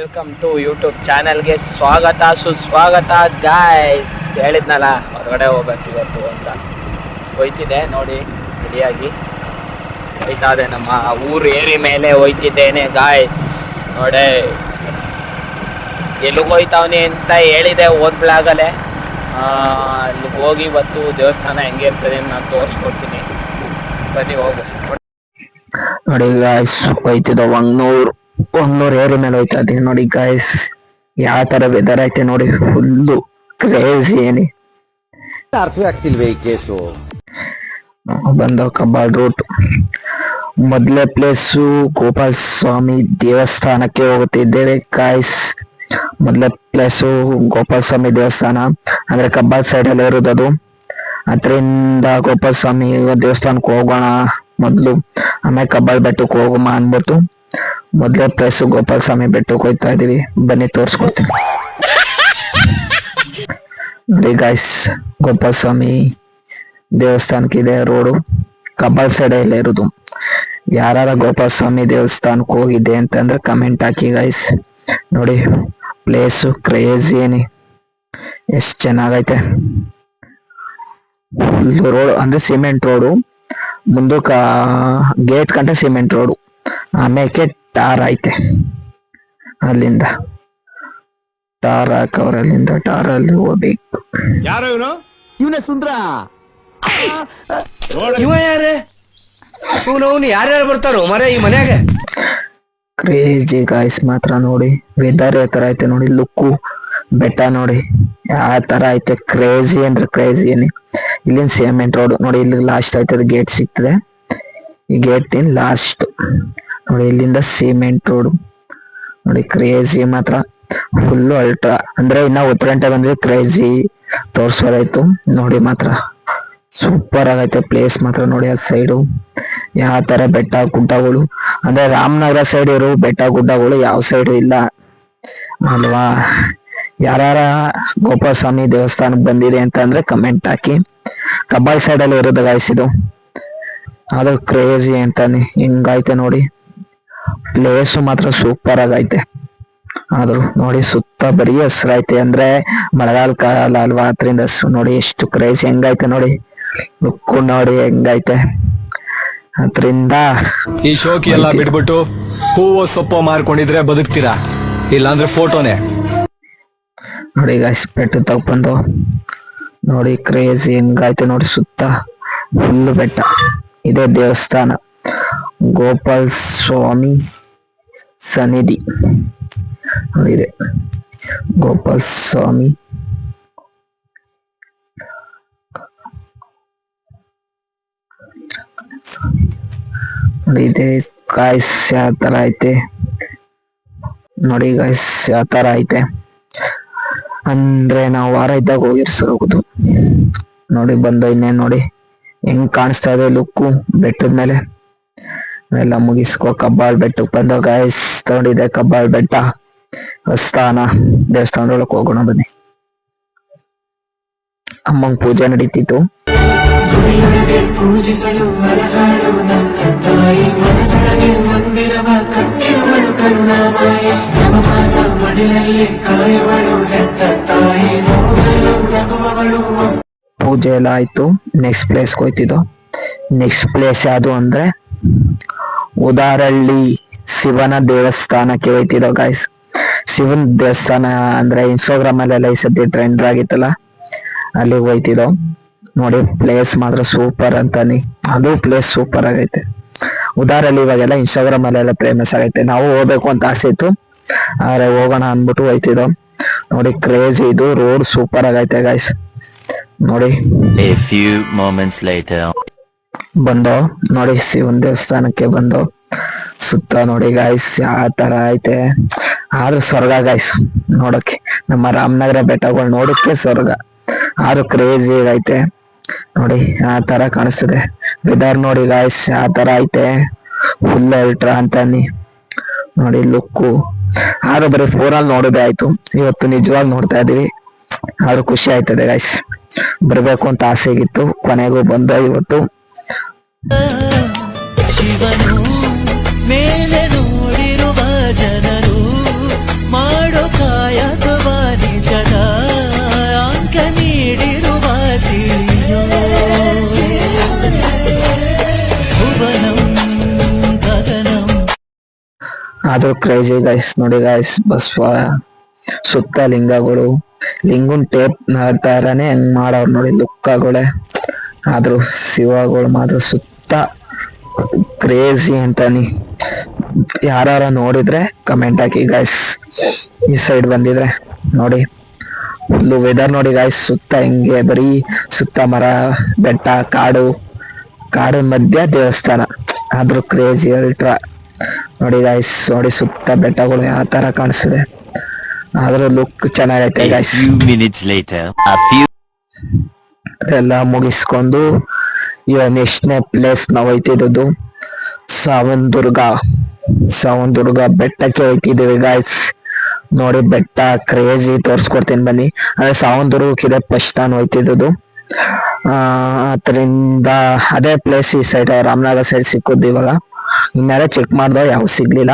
Welcome to YouTube ಚಾನಲ್ಗೆ ಸ್ವಾಗತ ಸುಸ್ವಾಗತ ಗಾಯ್ಸ್. ಹೇಳಿದ್ನಲ್ಲ ಹೊರಗಡೆ ಹೋಗ್ಬೇಕು ಇವತ್ತು ಅಂತ ಹೋಯ್ತಿದ್ದೆ ನೋಡಿ. ರೆಡಿಯಾಗಿ ಹೋಯ್ತಾ ಇದೆ, ನಮ್ಮ ಊರು ಏರಿ ಮೇಲೆ ಹೋಯ್ತಿದ್ದೇನೆ ಗಾಯ್ಸ್. ನೋಡೆ ಎಲ್ಲಿಗೆ ಹೋಯ್ತಾವನಿ ಅಂತ ಹೇಳಿದೆ ಓದ್ ಬ್ಲಾಗಲ್ಲೇ. ಅಲ್ಲಿಗೆ ಹೋಗಿ ಇವತ್ತು ದೇವಸ್ಥಾನ ಹೆಂಗೆ ಇರ್ತದೆ ನಾನು ತೋರಿಸ್ಕೊಡ್ತೀನಿ, ಬನ್ನಿ ಹೋಗು. ನೋಡಿ ಗಾಯ್ಸ್, ಹೋಯ್ತಿದ್ದ ಒಂಗ್ನೂರ್ ಏರಿ ಮೇಲೆ ಹೋಯ್ತಾ ಇದೀನಿ ನೋಡಿ ಗಾಯ್ಸ್. ಯಾವ ತರ ವೆದರ್ ಐತೆ ನೋಡಿ, ಫುಲ್ಲು ಕ್ರೇಜಿ ಏನಿ. ಅರ್ಥವೇ ಆಗ್ತಿಲ್ವೇ ಈ ಕೇಸು. ಬಂದ ಕಬ್ಬಾಳ್ ರೂಟ್. ಮೊದಲೇ ಪ್ಲೇಸು ಗೋಪಾಲ ಸ್ವಾಮಿ ದೇವಸ್ಥಾನಕ್ಕೆ ಹೋಗುತ್ತಿದ್ದೇವೆ ಗಾಯ್ಸ್. ಮೊದಲೇ ಪ್ಲೇಸು ಗೋಪಾಲ ಸ್ವಾಮಿ ದೇವಸ್ಥಾನ ಅಂದ್ರೆ ಕಬ್ಬಾಳ್ ಸೈಡ್ ಅಲ್ಲಿ ಇರೋದು ಅದು. ಅದರಿಂದ ಗೋಪಾಲ ಸ್ವಾಮಿ ದೇವಸ್ಥಾನಕ್ಕೆ ಹೋಗೋಣ ಮೊದ್ಲು, ಆಮೇಲೆ ಕಬ್ಬಾಳ್ ಬೆಟ್ಟಕ್ಕೆ ಹೋಗೋಣ ಅನ್ಬಿಟ್ಟು ಮೊದಲೇ ಪ್ಲೇಸು ಗೋಪಾಲ ಸ್ವಾಮಿ ಬೆಟ್ಟಕ್ಕೆ ಹೋಗ್ತಾ ಇದೀವಿ. ಬನ್ನಿ ತೋರಿಸ್ಕೊಡ್ತೀನಿ ನೋಡಿ ಗಾಯ್ಸ್. ಗೋಪಾಲ ಸ್ವಾಮಿ ದೇವಸ್ಥಾನಕ್ಕಿದೆ ರೋಡು, ಕಬ್ಬಾಳ್ ಸೈಡ್ ಎಲ್ಲ ಇರೋದು. ಯಾರ ಗೋಪಾಲ ಸ್ವಾಮಿ ದೇವಸ್ಥಾನಕ್ಕೆ ಹೋಗಿದೆ ಅಂತಂದ್ರೆ ಕಮೆಂಟ್ ಹಾಕಿ ಗಾಯ್ಸ್. ನೋಡಿ ಪ್ಲೇಸು ಕ್ರೇಜಿ ಏನಿ, ಎಷ್ಟ್ ಚೆನ್ನಾಗೈತೆ. ರೋಡ್ ಅಂದ್ರೆ ಸಿಮೆಂಟ್ ರೋಡು, ಮುಂದಕ್ಕ ಗೇಟ್ ಕಂಟ ಸಿಮೆಂಟ್ ರೋಡು, ಆಮೇಲೆ ಟಾರ್ ಐತೆ. ಅಲ್ಲಿಂದ ಟಾರ್ ಹಾಕವ್ರ, ಅಲ್ಲಿಂದ ಟಾರ್ ಅಲ್ಲಿ ಹೋಗ್ಬೇಕು. ಯಾರು ಇವನು? ಇವನೇ ಸುಂದ್ರ. ಇವ ಯಾರೇ? ಇವನು ಯಾರ್ಯಾರು ಬರ್ತಾರೋ ಮರೆ ಈ ಮನ್ಯಾಗ? ಕ್ರೇಜಿ ಗಾಯ್ಸ್ ಮಾತ್ರ ನೋಡಿ. ವೆದರ್ ಯಾವ ತರ ಐತೆ ನೋಡಿ, ಲುಕ್ಕು ಬೆಟ್ಟ ನೋಡಿ ಯಾವ ತರ ಐತೆ. ಕ್ರೇಜಿ ಅಂದ್ರೆ ಕ್ರೇಜಿ ಏನಿ. ಇಲ್ಲಿಂದ ಸಿಮೆಂಟ್ ರೋಡ್ ನೋಡಿ, ಇಲ್ಲಿ ಲಾಸ್ಟ್ ಆಯ್ತದೆ ಗೇಟ್ ಸಿಗ್ತದೆ. ಈ ಗೇಟ್ ಇನ್ ಲಾಸ್ಟ್ ನೋಡಿ, ಇಲ್ಲಿಂದ ಸಿಮೆಂಟ್ ರೋಡ್ ನೋಡಿ. ಕ್ರೇಜಿ ಮಾತ್ರ ಫುಲ್ಲು ಅಲ್ಟ್ರಾ ಅಂದ್ರೆ ಇನ್ನ ಉತ್ತರಂಟೆ ಬಂದ್ರೆ ಕ್ರೇಜಿ ತೋರ್ಸೋದಾಯ್ತು ನೋಡಿ. ಮಾತ್ರ ಸೂಪರ್ ಆಗೈತೆ ಪ್ಲೇಸ್ ಮಾತ್ರ ನೋಡಿ. ಆ ಸೈಡು ಯಾವ ತರ ಬೆಟ್ಟ ಗುಡ್ಡಗಳು ಅಂದ್ರೆ ರಾಮನಗರ ಸೈಡ್ ಇರೋ ಬೆಟ್ಟ ಗುಡ್ಡಗಳು ಯಾವ ಸೈಡು ಇಲ್ಲ ಅಲ್ವಾ. ಯಾರ ಗೋಪಾಲ ಸ್ವಾಮಿ ದೇವಸ್ಥಾನಕ್ಕೆ ಬಂದಿದೆ ಅಂತ ಅಂದ್ರೆ ಕಮೆಂಟ್ ಹಾಕಿ. ಕಬ್ಬಾಳ್ ಸೈಡ್ ಅಲ್ಲಿ ಇರೋದು ಗಾಯ್ಸ್ ಇದು. ಅದು ಕ್ರೇಜಿ ಅಂತಾನೆ ಹಿಂಗೈತೆ ನೋಡಿ. ಪ್ಲೇಸು ಮಾತ್ರ ಸೂಪರ್ ಆಗೈತೆ. ಆದ್ರೂ ನೋಡಿ ಸುತ್ತ ಬರೀ ಹಸ್ರೈತೆ, ಅಂದ್ರೆ ಮಳೆಗಾಲ ಕಾಲ ಅಲ್ವಾ, ಅದ್ರಿಂದ ನೋಡಿ ಎಷ್ಟು ಕ್ರೇಜಿ ಹೆಂಗೈತೆ ನೋಡಿ. ಲುಕ್ಕು ನೋಡಿ ಹೆಂಗೈತೆ. ಅದ್ರಿಂದ ಈ ಶೋಕಿ ಎಲ್ಲ ಬಿಟ್ಬಿಟ್ಟು ಹೂವು ಸೊಪ್ಪು ಮಾರ್ಕೊಂಡಿದ್ರೆ ಬದುಕ್ತೀರಾ, ಇಲ್ಲಾಂದ್ರೆ ಫೋಟೋನೇ. ನೋಡಿ ಗಾಯ್ಸ್ ಬೆಟ್ಟ ತಗೊಂಡು ನೋಡಿ ಕ್ರೇಜಿ ಹೆಂಗೈತೆ ನೋಡಿ. ಸುತ್ತ ಫುಲ್ ಬೆಟ್ಟ. ಇದೇ ದೇವಸ್ಥಾನ ಗೋಪಾಲ ಸ್ವಾಮಿ ಸನ್ನಿಧಿ ನೋಡಿ. ಇದೆ ಗೋಪಾಲ ಸ್ವಾಮಿ ನೋಡಿ. ಇದೆ ಗಾಯ್ಸ್ ಯಾವ ತರ ಐತೆ ನೋಡಿ. ಗಾಯ್ಸ್ ಯಾವ ತರ ಐತೆ ಅಂದ್ರೆ ನಾವು ವಾರ ಇದ್ದಾಗ ಹೋಗಿರ್ಸೋದು ನೋಡಿ. ಬಂದು ಇನ್ನೇನ್ ನೋಡಿ ಹೆಂಗ್ ಕಾಣಿಸ್ತಾ ಇದೆ ಲುಕ್ಕು ಬೆಟ್ಟದ ಮೇಲೆ. ಎಲ್ಲ ಮುಗಿಸ್ಕೊ ಕಬ್ಬಾಳ್ ಬೆಟ್ಟಕ್ಕೆ ಬಂದ ಗಾಯ್ಸ್. ತಗೊಂಡಿದೆ ಕಬ್ಬಾಳ್ ಬೆಟ್ಟ ಸ್ಥಾನ. ದೇವಸ್ಥಾನದ ಒಳಗೆ ಹೋಗೋಣ ಬನ್ನಿ. ಅಮ್ಮಂಗ್ ಪೂಜೆ ನಡೀತಿತ್ತು. ಪೂಜಿಸಲು ಹರಹಾಡು ನನ್ನ ತಾಯಿ, ಮನದೊಳಗೆ ಮಂದಿರವ ಕಟ್ಟಿರುವಳು ಕರುಣಾಮಯಿ. ನವಮಾಸ ಮಡಿಲಲ್ಲಿ ಕಾಯುವಳು ಹೆತ್ತ ತಾಯಿ, ನೋಡಲು ನಗುವವಳು. ಪೂಜೆ ಎಲ್ಲ ಆಯ್ತು. ನೆಕ್ಸ್ಟ್ ಪ್ಲೇಸ್ ಹೋಯ್ತಿದ್ದು. ನೆಕ್ಸ್ಟ್ ಪ್ಲೇಸ್ ಯಾವುದು ಅಂದ್ರೆ ಉದಾರಹಳ್ಳಿ ಶಿವನ ದೇವಸ್ಥಾನಕ್ಕೆ ಹೋಯ್ತಿದ್ದೋ ಗಾಯ್ಸ್. ಶಿವನ್ ದೇವಸ್ಥಾನ ಅಂದ್ರೆ ಇನ್ಸ್ಟಾಗ್ರಾಮ್ ಅಲ್ಲೆಲ್ಲ ಈ ಸದ್ಯ ಟ್ರೆಂಡ್ ಆಗಿತ್ತಲ್ಲ, ಅಲ್ಲಿಗೆ ಹೋಯ್ತಿದ್ದೋ ನೋಡಿ. ಪ್ಲೇಸ್ ಮಾತ್ರ ಸೂಪರ್ ಅಂತಾನೆ, ಅದು ಪ್ಲೇಸ್ ಸೂಪರ್ ಆಗೈತೆ. ಉದಾರಹಳ್ಳಿ ಇವಾಗೆಲ್ಲ ಇನ್ಸ್ಟಾಗ್ರಾಮ್ ಅಲ್ಲೆಲ್ಲ ಫೇಮಸ್ ಆಗೈತೆ. ನಾವು ಹೋಗ್ಬೇಕು ಅಂತ ಆಸೆ ಇತ್ತು, ಆದ್ರೆ ಹೋಗೋಣ ಅನ್ಬಿಟ್ಟು ಹೋಯ್ತಿದ್ದೋ ನೋಡಿ. ಕ್ರೇಜ್ ಇದು ರೋಡ್ ಸೂಪರ್ ಆಗೈತೆ ಗಾಯ್ಸ್ ನೋಡಿ. A few moments later. ಬಂದೋ ನೋಡಿ ಶಿವನ್ ದೇವಸ್ಥಾನಕ್ಕೆ ಬಂದು ಸುತ್ತ ನೋಡಿ ಗಾಯ್ಸ್ ಯಾವ ತರ ಐತೆ. ಆದ್ರೂ ಸ್ವರ್ಗ ಗಾಯ್ಸ್ ನೋಡಕ್ಕೆ. ನಮ್ಮ ರಾಮನಗರ ಬೆಟ್ಟಗಳು ನೋಡಕ್ಕೆ ಸ್ವರ್ಗ. ಆದ್ರೂ ಕ್ರೇಜಿ ಐತೆ ನೋಡಿ, ಆ ತರ ಕಾಣಿಸ್ತದೆ. ವೆದರ್ ನೋಡಿ ಗಾಯ್ಸ್ ಯಾವ ತರ ಐತೆ, ಫುಲ್ ಅಲ್ಟ್ರಾ ಅಂತಾನಿ ನೋಡಿ ಲುಕ್ಕು. ಆದ್ರೂ ಬರೀ ಫೋನಲ್ಲಿ ನೋಡೋದೇ ಆಯ್ತು, ಇವತ್ತು ನಿಜವಾಗಿ ನೋಡ್ತಾ ಇದೀವಿ. ಆದ್ರೂ ಖುಷಿ ಆಯ್ತದೆ ಗಾಯ್ಸ್. ಬರ್ಬೇಕು ಅಂತ ಆಸೆ ಆಗಿತ್ತು, ಕೊನೆಗೂ ಬಂದ ಇವತ್ತು. ಶಿವನು ಮೇಲೆ ನೋಡಿರುವ ಜನರು ಆದ್ರೂ ಕ್ರೇಜಿ ಗೈಸ್ ನೋಡಿ ಗೈಸ್. ಬಸವ ಸುತ್ತ ಲಿಂಗಗಳು, ಲಿಂಗುನ್ ಟೇಪ್ ತರಾನೇ ಹೆಂಗ್ ಮಾಡವ್ರು ನೋಡಿ ಲುಕ್ಕಗಳೇ. ಆದ್ರೂ ಶಿವಗಳು ಮಾತ್ರ ಸುತ್ತ ಕ್ರೇಜಿ ಅಂತಾನಿ. ಯಾರ ನೋಡಿದ್ರೆ ಕಮೆಂಟ್ ಹಾಕಿ ಗೈಸ್. ಈ ಸೈಡ್ ಬಂದಿದ್ರೆ ನೋಡಿ ಫುಲ್ಲು ವೆದರ್ ನೋಡಿ ಗಾಯ್ಸ್. ಸುತ್ತ ಹಿಂಗೆ ಬರೀ ಸುತ್ತ ಮರ, ಬೆಟ್ಟ, ಕಾಡು ಮಧ್ಯ ದೇವಸ್ಥಾನ. ಆದ್ರೂ ಕ್ರೇಜಿ ಅಲ್ಟ್ರಾ ನೋಡಿ ಗಾಯ್ಸ್. ನೋಡಿ ಸುತ್ತ ಬೆಟ್ಟಗಳು ಯಾವ ತರ ಕಾಣಿಸ್ತಿದೆ. ಆದ್ರೂ ಲುಕ್ ಚೆನ್ನಾಗೈತೆ A guys. few minutes later. ಎಲ್ಲ ಮುಗಿಸ್ಕೊಂಡು ಇವಾಗ ನೆಕ್ಸ್ಟ್ನೇ ಪ್ಲೇಸ್ ನಾವು ಹೋಯ್ತಿದ್ದು ಸಾವನ್ ದುರ್ಗ ಬೆಟ್ಟಕ್ಕೆ ಹೋಯ್ತಿದ್ದೀವಿ ಗಾಯ್ಸ್. ನೋಡಿ ಬೆಟ್ಟ ಕ್ರೇಜಿ ತೋರ್ಸ್ಕೊಡ್ತೀನಿ ಬನ್ನಿ. ಅಂದ್ರೆ ಸಾವನ್ ದುರ್ಗಕ್ಕಿದೆ ಫಸ್ಟ್ ನಾನು ಹೋಯ್ತಿದ್ದು. ಅದರಿಂದ ಅದೇ ಪ್ಲೇಸ್ ಈ ಸೈಡ್ ರಾಮನಗರ ಸೈಡ್ ಸಿಕ್ಕುದು. ಇವಾಗ ಇನ್ನೆಲ್ಲ ಚೆಕ್ ಮಾಡ್ದೋ ಯಾವ ಸಿಗ್ಲಿಲ್ಲ.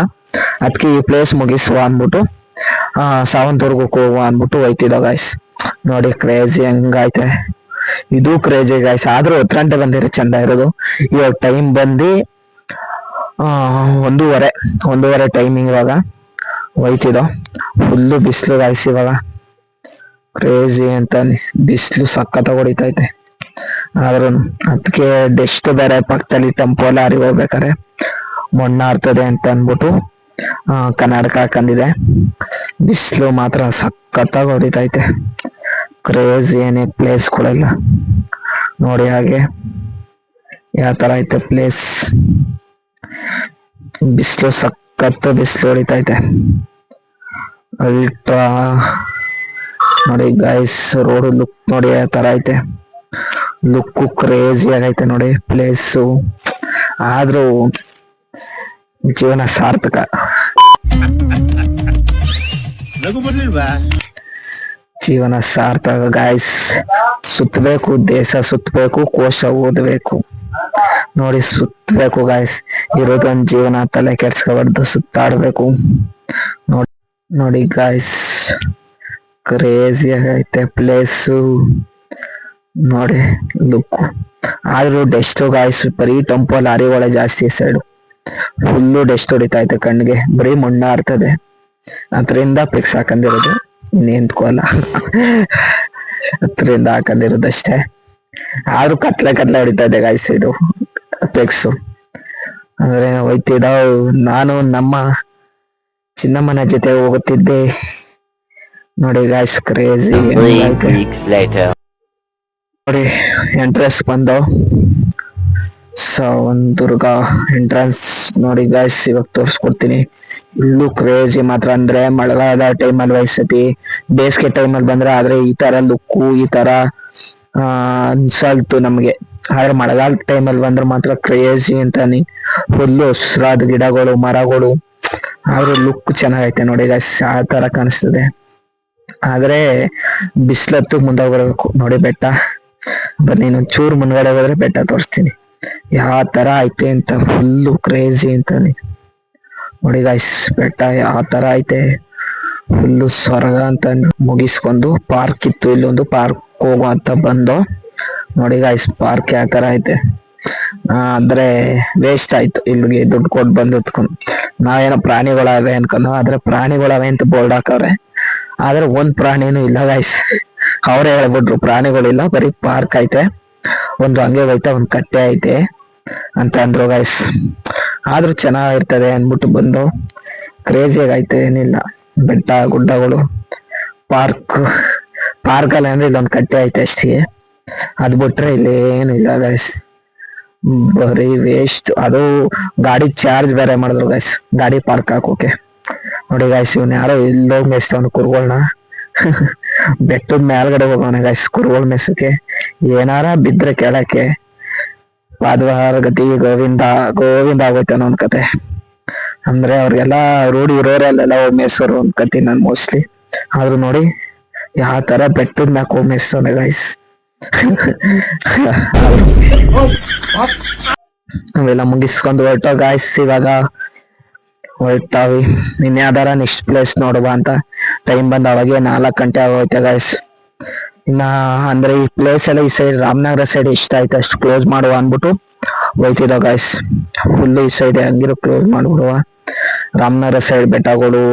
ಅದಕ್ಕೆ ಈ ಪ್ಲೇಸ್ ಮುಗಿಸುವ ಅಂದ್ಬಿಟ್ಟು ಸಾವನ್ ದುರ್ಗಕ್ಕೆ ಹೋಗುವ ಅಂದ್ಬಿಟ್ಟು ಹೋಯ್ತಿದ್ದೋ ಗಾಯ್ಸ್. ನೋಡಿ ಕ್ರೇಜಿ ಹೆಂಗೈತೆ. ಇದು ಕ್ರೇಜಿ ಗಾಯ್ಸ್. ಆದ್ರೂ 10 ಗಂಟೆ ಬಂದಿರೋ ಚಂದ ಇರೋದು. ಇವಾಗ ಟೈಮ್ ಬಂದು 1:30 ಟೈಮಿಂಗ್. ಇವಾಗ ಹೋಯ್ತಿದ್ದೋ. ಫುಲ್ಲು ಬಿಸಿಲು ಗಾಯ್ಸ್. ಇವಾಗ ಕ್ರೇಜಿ ಅಂತ ಬಿಸಿಲು ಸಖತ್ತಾಗಿ ಹೊಡಿತೈತೆ. ಆದ್ರೂ ಅದಕ್ಕೆ ಡೆಸ್ಟ್ ಬೇರೆ ಪಕ್ಕದಲ್ಲಿ ಟೆಂಪೋ ಲಾರಿ ಹೋಗ್ಬೇಕಾರೆ ಮಣ್ಣಾರ್ತದೆ ಅಂತ ಅಂದ್ಬಿಟ್ಟು ಕನ್ನಡಕ ಹಾಕೊಂಡಿದೆ. ಬಿಸಿಲು ಮಾತ್ರ ಸಖತ್ತಾಗಿ ಹೊಡಿತೈತೆ. ಕ್ರೇಜಿ ಏನೇ ಪ್ಲೇಸ್ಗಳೆಲ್ಲ ನೋಡಿ. ಹಾಗೆ ಯಾವ ತರ ಐತೆ ಪ್ಲೇಸ್. ಬಿಸಿಲು ಸಖತ್ತು ಬಿಸಿಲು ಹೊಡಿತೈತೆ ಅಲ್ಟ್ರಾ ನೋಡಿ ಗೈಸ್. ರೋಡ್ ಲುಕ್ ನೋಡಿ ಯಾವ ತರ ಐತೆ. ಲುಕ್ಕು ಕ್ರೇಜಿ ಆಗೈತೆ ನೋಡಿ ಪ್ಲೇಸು. ಆದ್ರೂ ಜೀವನ ಸಾರ್ಥಕ. ಜೀವನ ಸಾರ್ಥಕ ಗಾಯ್ಸ್. ಸುತ್ತಬೇಕು, ದೇಶ ಸುತ್ತಬೇಕು, ಕೋಶ ಓದಬೇಕು. ನೋಡಿ ಸುತ್ತಬೇಕು ಗಾಯ್ಸ್. ಇರೋದೊಂದು ಜೀವನ, ತಲೆ ಕೆಡ್ಸ್ಕೊಬಾರ್ದು, ಸುತ್ತಾಡ್ಬೇಕು. ನೋಡಿ ಗಾಯ್ಸ್ ಕ್ರೇಜಿ ಆಗೈತೆ ಪ್ಲೇಸು ನೋಡಿ ಲುಕ್. ಆದ್ರೂ ಡೆಸ್ಟ್ ಗಾಯ್ಸ್. ಬರೀ ಟೆಂಪೋ ಲಾರಿಗಳೇ ಜಾಸ್ತಿ ಸೈಡು. ಫುಲ್ಲು ಡೆಸ್ಟ್ ಹೊಡಿತೈತೆ ಕಣ್ಣಿಗೆ. ಬರೀ ಮಣ್ಣ ಆರ್ತದೆ. ಅದರಿಂದ ಪಿಕ್ಸ್ ಹಾಕೊಂಡಿರೋದು, ಇನ್ನೇಂತ್ಕೋಲ್ಲ. ಅದರಿಂದ ಹಾಕೊಂಡಿರೋದಷ್ಟೇ. ಆದ್ರೂ ಕತ್ಲೆ ಹೊಡಿತಾ ಇದೆ ಗಾಯ್ಸ್ ಇದು ಪಿಕ್ಸು. ಅಂದ್ರೆ ಹೋಯ್ತಿದ್ದ ನಾನು ನಮ್ಮ ಚಿನ್ನಮ್ಮನ ಜೊತೆ ಹೋಗುತ್ತಿದ್ದೆ ನೋಡಿ ಗಾಯ್ಸ್. Crazy 3 weeks later. ನೋಡಿ ಎಂಟ್ರೆನ್ಸ್ ಬಂದು ಸಾವನ್ ದುರ್ಗ ಎಂಟ್ರೆನ್ಸ್ ನೋಡಿ ಗಾಯ್ಸ್. ಇವಾಗ ತೋರಿಸ್ಕೊಡ್ತೀನಿ. ಇಲ್ಲೂ ಕ್ರೇಜಿ ಮಾತ್ರ. ಅಂದ್ರೆ ಮಳೆಗಾಲದ ಟೈಮಲ್ಲಿ ವಯಸ್ಸತಿ, ಬೇಸಿಗೆ ಟೈಮಲ್ಲಿ ಬಂದ್ರೆ ಆದ್ರೆ ಈ ತರ ಲುಕ್ಕು ಈ ತರ ಅನ್ಸಲ್ತು ನಮ್ಗೆ. ಆದ್ರೆ ಮಳೆಗಾಲ ಟೈಮಲ್ಲಿ ಬಂದ್ರೆ ಮಾತ್ರ ಕ್ರೇಜಿ ಅಂತಾನೆ. ಫುಲ್ಲು ಹಸ್ರಾದ ಗಿಡಗಳು, ಮರಗಳು. ಆದ್ರೆ ಲುಕ್ ಚೆನ್ನಾಗೈತೆ ನೋಡಿ ಗಾಯ್ಸ್. ಆ ತರ ಕಾಣಿಸ್ತದೆ. ಆದ್ರೆ ಬಿಸ್ಲತ್ತು ಮುಂದೆ ಬರ್ಬೇಕು ನೋಡಿ ಬೆಟ್ಟ. ಬನ್ನಿ ಇನ್ನೊಂದ್ ಚೂರು ಮುಂದ್ಗಡೆ ಹೋದ್ರೆ ಬೆಟ್ಟ ತೋರಿಸ್ತೀನಿ ಯಾವ ತರ ಐತೆ ಅಂತ. ಫುಲ್ಲು ಕ್ರೇಜಿ ಅಂತಾನೆ ನೋಡಿ ಗಾಯ್ಸ್. ಬೆಟ್ಟ ಯಾವ ತರ ಐತೆ. ಫುಲ್ಲು ಸ್ವರ್ಗ ಅಂತ ಮುಗಿಸ್ಕೊಂಡು ಪಾರ್ಕ್ ಇತ್ತು. ಇಲ್ಲೊಂದು ಪಾರ್ಕ್ ಹೋಗು ಅಂತ ಬಂದು ನೋಡಿ ಗಾಯ್ಸ್. ಪಾರ್ಕ್ ಯಾವ ತರ ಐತೆ. ಅಂದ್ರೆ ವೇಸ್ಟ್ ಆಯ್ತು ಇಲ್ಲಿಗೆ ದುಡ್ಡು ಕೊಟ್ಟು ಬಂದು ಹೊತ್ಕೊಂಡು. ನಾವೇನೋ ಪ್ರಾಣಿಗಳವೆ ಅನ್ಕೊಂಡು, ಆದ್ರೆ ಪ್ರಾಣಿಗಳವೆ ಅಂತ ಬೋರ್ಡ್ ಹಾಕವ್ರೆ. ಆದ್ರೆ ಒಂದ್ ಪ್ರಾಣಿನೂ ಇಲ್ಲ ಗಾಯ್ಸ್. ಅವರೇ ಹೇಳ್ಬಿಟ್ರು ಪ್ರಾಣಿಗಳಿಲ್ಲ, ಬರೀ ಪಾರ್ಕ್ ಐತೆ, ಒಂದು ಹಂಗೆ ಹೋಯ್ತಾ ಒಂದ್ ಕಟ್ಟೆ ಐತೆ ಅಂತ ಅಂದ್ರು ಗಾಯ್ಸ್. ಆದ್ರೂ ಚೆನ್ನಾಗಿರ್ತದೆ ಅನ್ಬಿಟ್ಟು ಬಂದು. ಕ್ರೇಜಿಯಾಗಿ ಐತೆ, ಏನಿಲ್ಲ. ಬೆಟ್ಟ ಗುಡ್ಡಗಳು, ಪಾರ್ಕ್ ಅಲ್ಲಿ ಅಂದ್ರೆ ಇಲ್ಲೊಂದ್ ಕಟ್ಟೆ ಐತೆ ಅಷ್ಟೇ. ಅದ್ ಬಿಟ್ರೆ ಇಲ್ಲಿ ಏನು ಇಲ್ಲ ಗಾಯ್ಸ್. ಬರೀ ವೇಸ್ಟ್. ಅದು ಗಾಡಿ ಚಾರ್ಜ್ ಬೇರೆ ಮಾಡಿದ್ರು ಗಾಯ್ಸ್, ಗಾಡಿ ಪಾರ್ಕ್ ಹಾಕೋಕೆ. ನೋಡಿ ಗಾಯ್ಸ್ ಇವ್ನ ಯಾರೋ ಇಲ್ಲೋಗ್ ಮೆಸ್ತವನು ಕುರುಗಳನ್ನ. ಬೆಟ್ಟದ ಮೇಲ್ಗಡೆ ಹೋಗೋಣ ಗಾಯ್ಸ್ ಕುರುಗಳು ಮೆಸಕ್ಕೆ. ಏನಾರ ಬಿದ್ರೆ ಕೆಳಕ್ಕೆ ಪಾದವಾರ ಗತಿ ಗೋವಿಂದ ಆಗೋಯ್ತಾನ ಒಂದ್ ಕತೆ. ಅಂದ್ರೆ ಅವ್ರಿಗೆಲ್ಲ ರೂಢಿ ಇರೋರೆಲ್ಲ ಹೋಗಿ ಮೇಸೋರು ಒಂದ್ ಕತಿ ನಾನು ಮೋಸ್ಟ್ಲಿ. ಆದ್ರೂ ನೋಡಿ ಯಾವ ತರ ಬೆಟ್ಟದ ಮ್ಯಾಕ್ ಹೋಗಿ ಮೇಸ್ತವನೆ ಗಾಯ್ಸ್. ನಾವೆಲ್ಲ ಮುಗಿಸ್ಕೊಂಡು ಹೊರಟೋ ಗಾಯ್ಸ್. ಇವಾಗ ಹೊರಟಾವಿ. ನಿನ್ನೆ ಯಾವ್ದಾರ ನೆಕ್ಸ್ಟ್ ಪ್ಲೇಸ್ ನೋಡುವ ಅಂತ ಟೈಮ್ ಬಂದ. ಅವಾಗೆ 4 ಗಂಟೆ ಆಗೋಯ್ತೆ ಗಾಯ್ಸ್. ಇನ್ನ ಅಂದ್ರೆ ಈ ಪ್ಲೇಸ್ ಎಲ್ಲ ಈ ಸೈಡ್ ರಾಮನಗರ ಸೈಡ್ ಇಷ್ಟ ಆಯ್ತು ಅಷ್ಟು ಕ್ಲೋಸ್ ಮಾಡುವ ಅನ್ಬಿಟ್ಟು ಹೋಯ್ತಿದ್ದೋ ಗಾಯ್ಸ್. ಫುಲ್ ಈ ಸೈಡ್ ಹಂಗಿರೋ ಕ್ಲೋಸ್ ಮಾಡ್ಬಿಡುವ. ರಾಮನಗರ ಸೈಡ್ ಬೆಟ್ಟಗಳು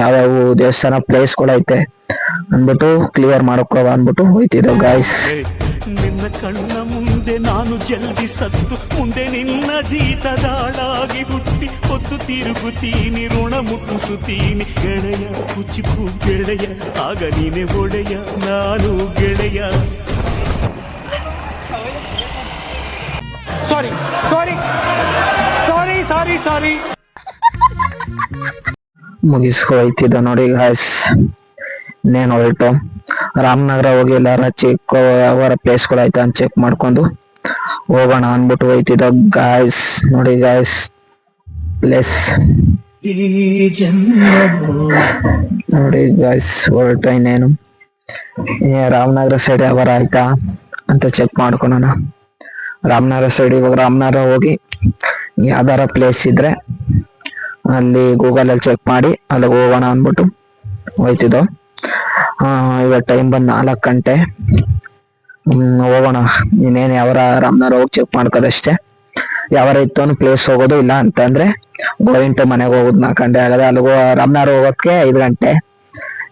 ಯಾವ್ಯಾವ ದೇವಸ್ಥಾನ ಪ್ಲೇಸ್ಗಳೈತೆ ಅಂದ್ಬಿಟ್ಟು ಕ್ಲಿಯರ್ ಮಾಡ್ಕೋ ಅಂದ್ಬಿಟ್ಟು ಹೋಯ್ತಿದ್ದೋ ಗಾಯ್ಸ್. ನಿನ್ನ ಕಣ್ಣ ಮುಂದೆ ನಾನು ಜಲ್ದಿ ಸತ್ತು ಮುಂದೆ ನಿನ್ನ ಜೀತದಾಳಾಗಿ ಹುಟ್ಟಿ ಹೊತ್ತು ತಿರುಗುತ್ತೀನಿ ಋಣ ಮುಟ್ಟಿಸುತ್ತೀನಿ ಗೆಳೆಯ ಕುಚಿಕು ಗೆಳೆಯ ಆಗ ನೀನೆ ಒಡೆಯ ನಾನು ಗೆಳೆಯ. ಸಾರಿ ಸಾರಿ ಸಾರಿ ಸಾರಿ ಸಾರಿ ಮುಗಿಸ್ಕೊಯ್ತಿದ್ದ ನೋಡಿ ಗಾಯ್ಸ್. ಇನ್ನೇನು ಹೊರಟು ರಾಮನಗರ ಹೋಗಿ ಎಲ್ಲಾರ ಚೆಕ್ ಅವರ ಪ್ಲೇಸ್ಗಳಾಯ್ತು ಅಂತ ಚೆಕ್ ಮಾಡ್ಕೊಂಡು ಹೋಗೋಣ ಅಂದ್ಬಿಟ್ಟು ಹೋಯ್ತಿದ್ದ ಗಾಯ್ಸ್. ನೋಡಿ ಗಾಯ್ಸ್ ಪ್ಲೇಸ್ ನೋಡಿ ಗಾಯ್ಸ್ ಹೊರಟ. ಇನ್ನೇನು ರಾಮನಗರ ಸೈಡ್ ಯಾವಾರ ಆಯ್ತಾ ಅಂತ ಚೆಕ್ ಮಾಡ್ಕೊಳೋಣ. ರಾಮನಗರ ಸೈಡ್ ಇವಾಗ ರಾಮನಗರ ಹೋಗಿ ಯಾವ್ದಾರ ಪ್ಲೇಸ್ ಇದ್ರೆ ಅಲ್ಲಿ ಗೂಗಲಲ್ಲಿ ಚೆಕ್ ಮಾಡಿ ಅಲ್ಲಿಗೆ ಹೋಗೋಣ ಅಂದ್ಬಿಟ್ಟು ಹೋಯ್ತಿದ್ದೋ. ಇವಾಗ ಟೈಮ್ ಬಂದು 4 ಗಂಟೆ. ಹೋಗೋಣ. ಇನ್ನೇನು ಯಾವಾರ ರಾಮನಗರ ಹೋಗಿ ಚೆಕ್ ಮಾಡ್ಕೋದಷ್ಟೇ. ಯಾವಾರ ಇತ್ತು ಪ್ಲೇಸ್ ಹೋಗೋದು, ಇಲ್ಲ ಅಂತಂದ್ರೆ ಗೋವಿಂಟು ಮನೆಗೆ ಹೋಗೋದು 4 ಗಂಟೆ ಆಗದೆ. ಅಲ್ಲಿಗೆ ರಾಮನಗರ ಹೋಗೋದಕ್ಕೆ 5 ಗಂಟೆ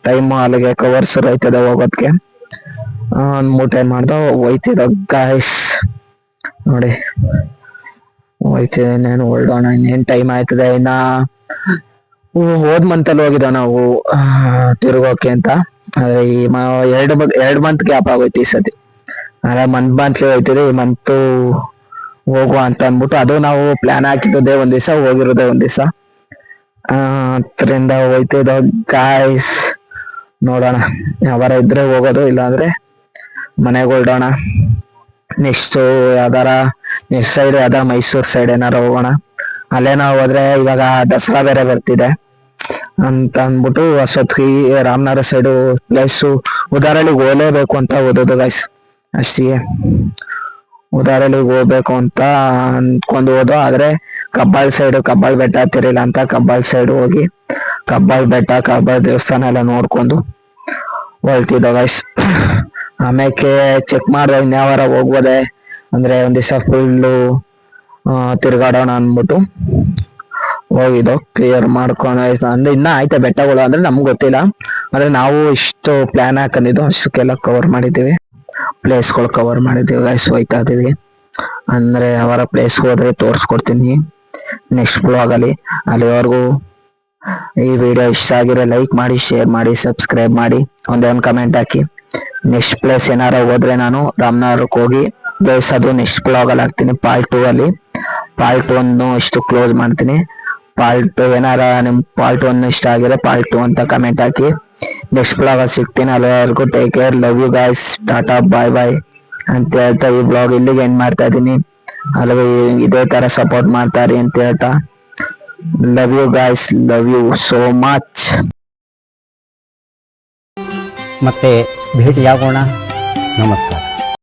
ಟೈಮು, ಅಲ್ಲಿಗೆ ಕವರ್ಸ್ ಹೋಯ್ತದೆ ಹೋಗೋದಕ್ಕೆ. ಅಂದ್ಬಿಟ್ಟು ಏನ್ ಮಾಡ್ದೋ ಹೋಯ್ತಿದ್ದೋ ಗಾಯ್ಸ್. ನೋಡಿ ಹೋಯ್ತಿದೆ. ಇನ್ನೇನು ಹೊರಡೋಣ. ಇನ್ನೇನು ಟೈಮ್ ಆಯ್ತದೆ. ಇನ್ನ ಹೋದ್ ಮಂತಲ್ಲಿ ಹೋಗಿದ್ದ ನಾವು ತಿರುಗೋಕೆ ಅಂತ. ಆದ್ರೆ ಈ 2 ಮಂತ್ ಗ್ಯಾಪ್ ಆಗೋಯ್ತು ಈ ಸತಿ. ಆದ್ರೆ ಮಂತ್ಲಿ ಹೋಯ್ತಿದೆ. ಈ ಮಂತು ಹೋಗುವ ಅಂತ ಅಂದ್ಬಿಟ್ಟು ಅದು ನಾವು ಪ್ಲಾನ್ ಹಾಕಿದ್ದೇ ಒಂದ್ ದಿವಸ, ಹೋಗಿರೋದೇ ಒಂದ್ ದಿವಸ. ಅದರಿಂದ ಹೋಯ್ತಿದ್ದ ಗಾಯ್ಸ್. ನೋಡೋಣ ಯಾವಾರ ಇದ್ರೆ ಹೋಗೋದು, ಇಲ್ಲಾಂದ್ರೆ ಮನೆಗೆ ಹೊರಡೋಣ. ನೆಕ್ಸ್ಟ್ ಸೈಡ್ ಯಾವ್ದಾರ ಮೈಸೂರ್ ಸೈಡ್ ಏನಾರ ಹೋಗೋಣ. ಅಲ್ಲೇ ನಾವು ಹೋದ್ರೆ ಇವಾಗ ದಸರಾ ಬೇರೆ ಬರ್ತಿದೆ ಅಂತ ಅಂದ್ಬಿಟ್ಟು ಅಷ್ಟೊತ್ತಿಗೆ ರಾಮನಗರ ಸೈಡು ಪ್ಲೇಸು ಉದಾರಳಿಗೆ ಹೋಗ್ಲೇಬೇಕು ಅಂತ ಓದೋದು ಗೈಸ್. ಅಷ್ಟಿಗೆ ಉದಾರಳಿಗೆ ಹೋಗ್ಬೇಕು ಅಂತ ಅನ್ಕೊಂಡು ಹೋದೋ. ಆದ್ರೆ ಕಬ್ಬಾಳ್ ಬೆಟ್ಟ ಹತ್ತಿರಿಲ್ಲ ಅಂತ ಕಬ್ಬಾಳ್ ಸೈಡ್ ಹೋಗಿ ಕಬ್ಬಾಳ್ ಬೆಟ್ಟ, ಕಬ್ಬಾಳ್ ದೇವಸ್ಥಾನ ಎಲ್ಲ ನೋಡ್ಕೊಂಡು ಹೊರಟಿದ್ದೋ ಗೈಸ್. ಆಮೇಲೆ ಚೆಕ್ ಮಾಡ್ದೆ ಇನ್ಯಾವಾರ ಹೋಗ್ಬೋದೆ ಅಂದ್ರೆ ಒಂದ್ ದಿವಸ ಫುಲ್ಲು ತಿರ್ಗಾಡೋಣ ಅಂದ್ಬಿಟ್ಟು ಹೋಗಿದ್ದೋ. ಕ್ಲಿಯರ್ ಮಾಡ್ಕೊಂಡು ಅಂದ್ರೆ ಇನ್ನ ಆಯ್ತಾ ಬೆಟ್ಟಗಳು ಅಂದ್ರೆ ನಮ್ಗೆ ಗೊತ್ತಿಲ್ಲ. ಅಂದ್ರೆ ನಾವು ಇಷ್ಟು ಪ್ಲಾನ್ ಹಾಕೊಂಡಿದ್ದು ಅಷ್ಟಕ್ಕೆಲ್ಲ ಕವರ್ ಮಾಡಿದ್ದೀವಿ, ಪ್ಲೇಸ್ಗಳು ಕವರ್ ಮಾಡಿದ್ದೀವಿ ಗೈಸ್. ಹೋಯ್ತಾ ಇದೀವಿ ಅಂದ್ರೆ ಅವರ ಪ್ಲೇಸ್ ಹೋದ್ರೆ ತೋರಿಸ್ಕೊಡ್ತೀನಿ ನೆಕ್ಸ್ಟ್ ಬ್ಲಾಗಲ್ಲಿ. ಅಲ್ಲಿವರೆಗೂ ಈ ವಿಡಿಯೋ ಇಷ್ಟ ಆಗಿರೋ ಲೈಕ್ ಮಾಡಿ, ಶೇರ್ ಮಾಡಿ, ಸಬ್ಸ್ಕ್ರೈಬ್ ಮಾಡಿ, ಒಂದೇ ಕಮೆಂಟ್ ಹಾಕಿ. ನೆಕ್ಸ್ಟ್ ಪ್ಲೇಸ್ ಏನಾರ ಹೋದ್ರೆ ನಾನು ರಾಮನಗರಕ್ಕೆ ಹೋಗಿ ಬೇಯಿಸೋದು ನೆಕ್ಸ್ಟ್ ಬ್ಲಾಗಲ್ಲಿ ಹಾಕ್ತೀನಿ. ಪಾರ್ಟ್ 2 ಅಲ್ಲಿ. ಪಾರ್ಟ್ 1 ಇಷ್ಟು ಕ್ಲೋಸ್ ಮಾಡ್ತೀನಿ. ಪಾರ್ಟ್ 2 ಏನಾರ ನಿಮ್ ಪಾರ್ಟ್ 1 ಇಷ್ಟ ಆಗಿರೋ ಪಾರ್ಟ್ 2 ಅಂತ ಕಮೆಂಟ್ ಹಾಕಿ. ನೆಕ್ಸ್ಟ್ ಬ್ಲಾಗಲ್ಲಿ ಸಿಗ್ತೀನಿ. ಅಲ್ಲಿವರೆಗೂ take care, love you guys, tata bye bye ಅಂತ ಹೇಳ್ತಾ ಈ ಬ್ಲಾಗ್ ಇಲ್ಲಿಗೆ ಎಂಡ್ ಮಾಡ್ತಾ ಇದ್ದೀನಿ. ಅಲ್ಲಿಗೆ ಇದೇ ತರ ಸಪೋರ್ಟ್ ಮಾಡ್ತಾರೆ ಅಂತ ಹೇಳ್ತಾ love you guys, love you so much. ಮತ್ತೆ ಭೇಟಿಯಾಗೋಣ. ನಮಸ್ಕಾರ.